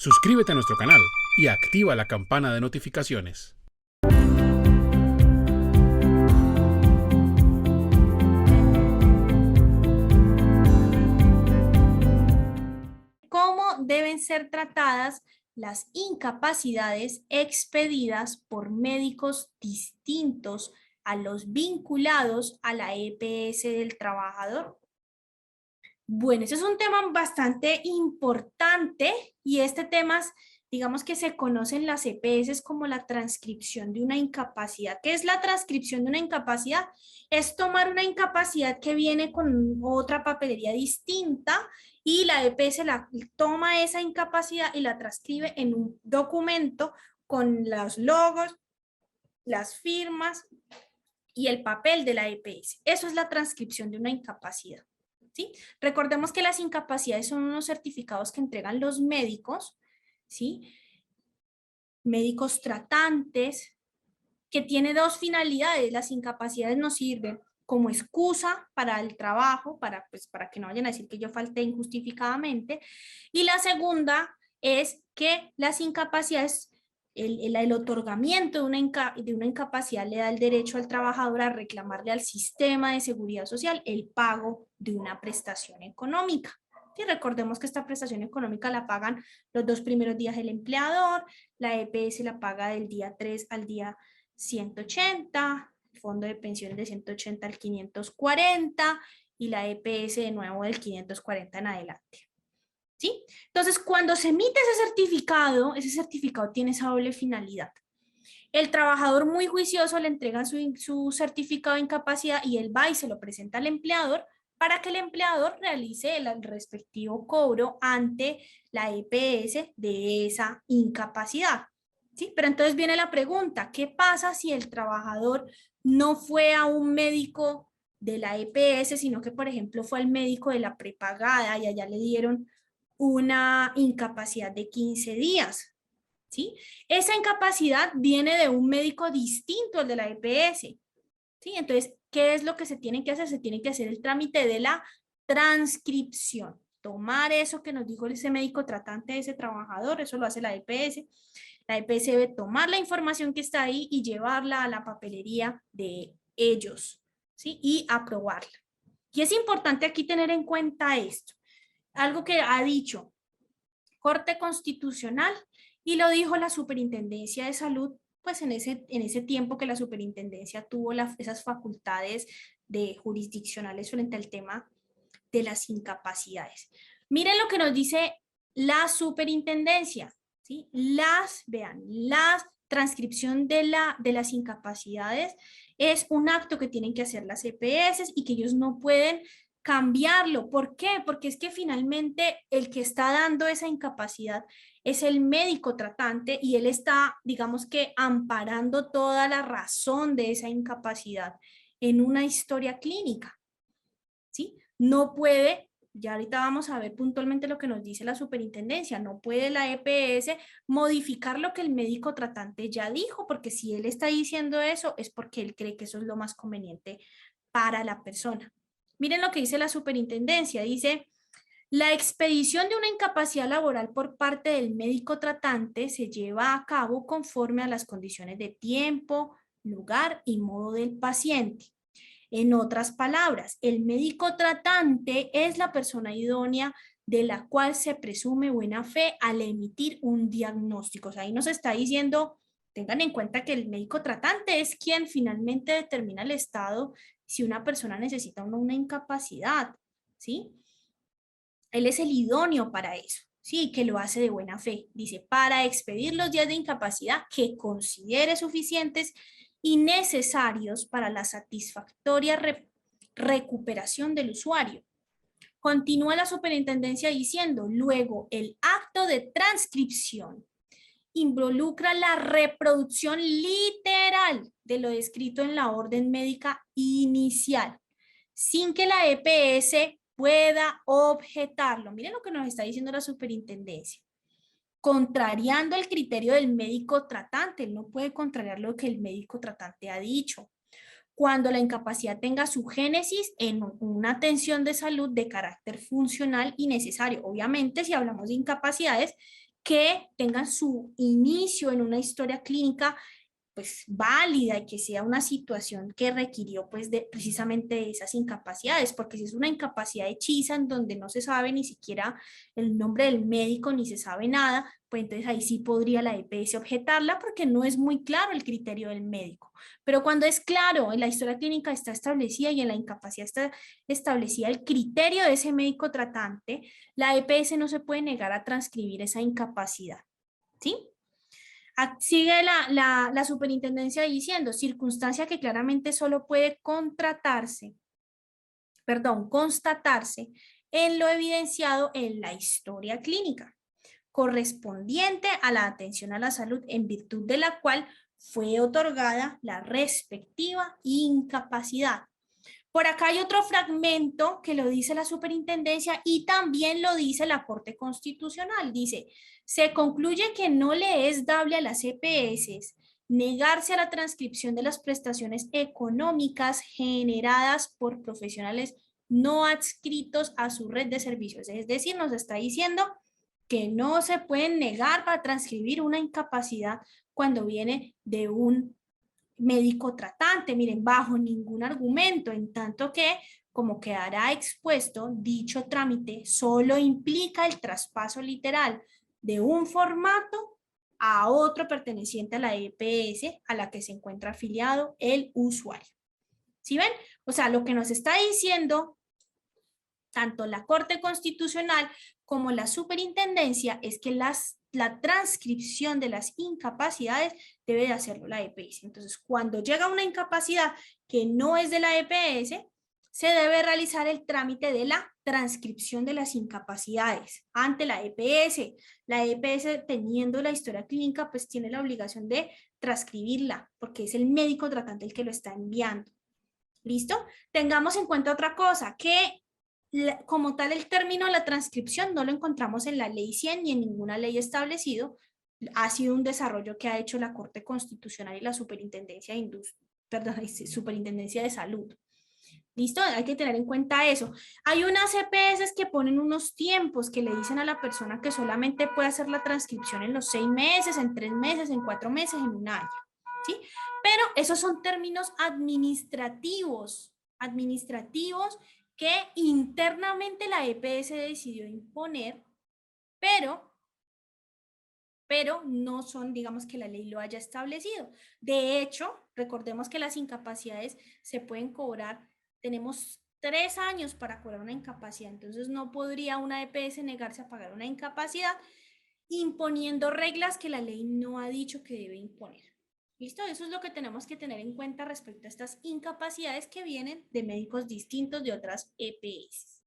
Suscríbete a nuestro canal y activa la campana de notificaciones. ¿Cómo deben ser tratadas las incapacidades expedidas por médicos distintos a los vinculados a la EPS del trabajador? Bueno, ese es un tema bastante importante y este tema, digamos que se conoce en las EPS como la transcripción de una incapacidad. ¿Qué es la transcripción de una incapacidad? Es tomar una incapacidad que viene con otra papelería distinta y la EPS toma esa incapacidad y la transcribe en un documento con los logos, las firmas y el papel de la EPS. Eso es la transcripción de una incapacidad. ¿Sí? Recordemos que las incapacidades son unos certificados que entregan los médicos, ¿sí? Médicos tratantes, que tiene dos finalidades. Las incapacidades nos sirven como excusa para el trabajo, para que no vayan a decir que yo falté injustificadamente. Y la segunda es que las incapacidades, el otorgamiento de una incapacidad le da el derecho al trabajador a reclamarle al sistema de seguridad social el pago de una prestación económica. Y recordemos que esta prestación económica la pagan los 2 primeros días el empleador, la EPS la paga del día 3 al día 180, el fondo de pensiones de 180 al 540 y la EPS de nuevo del 540 en adelante. ¿Sí? Entonces, cuando se emite ese certificado tiene esa doble finalidad. El trabajador muy juicioso le entrega su certificado de incapacidad y él va y se lo presenta al empleador para que el empleador realice el respectivo cobro ante la EPS de esa incapacidad. ¿Sí? Pero entonces viene la pregunta, ¿qué pasa si el trabajador no fue a un médico de la EPS, sino que, por ejemplo, fue al médico de la prepagada y allá le dieron una incapacidad de 15 días? ¿Sí? Esa incapacidad viene de un médico distinto al de la EPS. ¿Sí? Entonces, ¿qué es lo que se tiene que hacer? Se tiene que hacer el trámite de la transcripción. Tomar eso que nos dijo ese médico tratante de ese trabajador, eso lo hace la EPS. La EPS debe tomar la información que está ahí y llevarla a la papelería de ellos, ¿sí? Y aprobarla. Y es importante aquí tener en cuenta esto. Algo que ha dicho Corte Constitucional y lo dijo la Superintendencia de Salud, pues en ese tiempo que la Superintendencia tuvo esas facultades de jurisdiccionales frente al tema de las incapacidades. Miren lo que nos dice la Superintendencia, ¿sí? Vean, la transcripción de las incapacidades es un acto que tienen que hacer las EPS y que ellos no pueden cambiarlo. ¿Por qué? Porque es que finalmente el que está dando esa incapacidad es el médico tratante y él está, digamos que, amparando toda la razón de esa incapacidad en una historia clínica, ¿sí? No puede, ya ahorita vamos a ver puntualmente lo que nos dice la superintendencia, no puede la EPS modificar lo que el médico tratante ya dijo, porque si él está diciendo eso es porque él cree que eso es lo más conveniente para la persona. Miren lo que dice la superintendencia, dice: la expedición de una incapacidad laboral por parte del médico tratante se lleva a cabo conforme a las condiciones de tiempo, lugar y modo del paciente. En otras palabras, el médico tratante es la persona idónea de la cual se presume buena fe al emitir un diagnóstico. O sea, ahí nos está diciendo, tengan en cuenta que el médico tratante es quien finalmente determina el estado si una persona necesita una incapacidad, ¿sí? Él es el idóneo para eso, ¿sí? Que lo hace de buena fe. Dice, para expedir los días de incapacidad que considere suficientes y necesarios para la satisfactoria recuperación del usuario. Continúa la superintendencia diciendo, luego el acto de transcripción involucra la reproducción literal de lo descrito en la orden médica inicial, sin que la EPS pueda objetarlo. Miren lo que nos está diciendo la superintendencia. Contrariando el criterio del médico tratante, él no puede contrariar lo que el médico tratante ha dicho. Cuando la incapacidad tenga su génesis en una atención de salud de carácter funcional y necesario. Obviamente, si hablamos de incapacidades que tengan su inicio en una historia clínica pues válida y que sea una situación que requirió pues de precisamente esas incapacidades, porque si es una incapacidad hechiza en donde no se sabe ni siquiera el nombre del médico ni se sabe nada, pues entonces ahí sí podría la EPS objetarla porque no es muy claro el criterio del médico. Pero cuando es claro, en la historia clínica está establecida y en la incapacidad está establecida el criterio de ese médico tratante, la EPS no se puede negar a transcribir esa incapacidad. ¿Sí? Sigue la superintendencia diciendo, circunstancia que claramente solo puede constatarse en lo evidenciado en la historia clínica, correspondiente a la atención a la salud en virtud de la cual fue otorgada la respectiva incapacidad. Por acá hay otro fragmento que lo dice la superintendencia y también lo dice la Corte Constitucional. Dice, se concluye que no le es dable a las EPS negarse a la transcripción de las prestaciones económicas generadas por profesionales no adscritos a su red de servicios. Es decir, nos está diciendo que no se pueden negar para transcribir una incapacidad cuando viene de un médico tratante, miren, bajo ningún argumento, en tanto que, como quedará expuesto, dicho trámite solo implica el traspaso literal de un formato a otro perteneciente a la EPS a la que se encuentra afiliado el usuario. ¿Sí ven? O sea, lo que nos está diciendo tanto la Corte Constitucional como la Superintendencia es que la transcripción de las incapacidades debe de hacerlo la EPS. Entonces, cuando llega una incapacidad que no es de la EPS, se debe realizar el trámite de la transcripción de las incapacidades ante la EPS. La EPS, teniendo la historia clínica, pues tiene la obligación de transcribirla, porque es el médico tratante el que lo está enviando. ¿Listo? Tengamos en cuenta otra cosa, que como tal el término la transcripción no lo encontramos en la ley 100 ni en ninguna ley establecido, ha sido un desarrollo que ha hecho la Corte Constitucional y la Superintendencia Superintendencia de Salud. ¿Listo? Hay que tener en cuenta eso. Hay unas EPS que ponen unos tiempos que le dicen a la persona que solamente puede hacer la transcripción en los 6 meses, en 3 meses, en 4 meses, en un año. ¿Sí? Pero esos son términos administrativos que internamente la EPS decidió imponer, pero no son, digamos, que la ley lo haya establecido. De hecho, recordemos que las incapacidades se pueden cobrar, tenemos 3 años para cobrar una incapacidad, entonces no podría una EPS negarse a pagar una incapacidad imponiendo reglas que la ley no ha dicho que debe imponer. ¿Listo? Eso es lo que tenemos que tener en cuenta respecto a estas incapacidades que vienen de médicos distintos de otras EPS.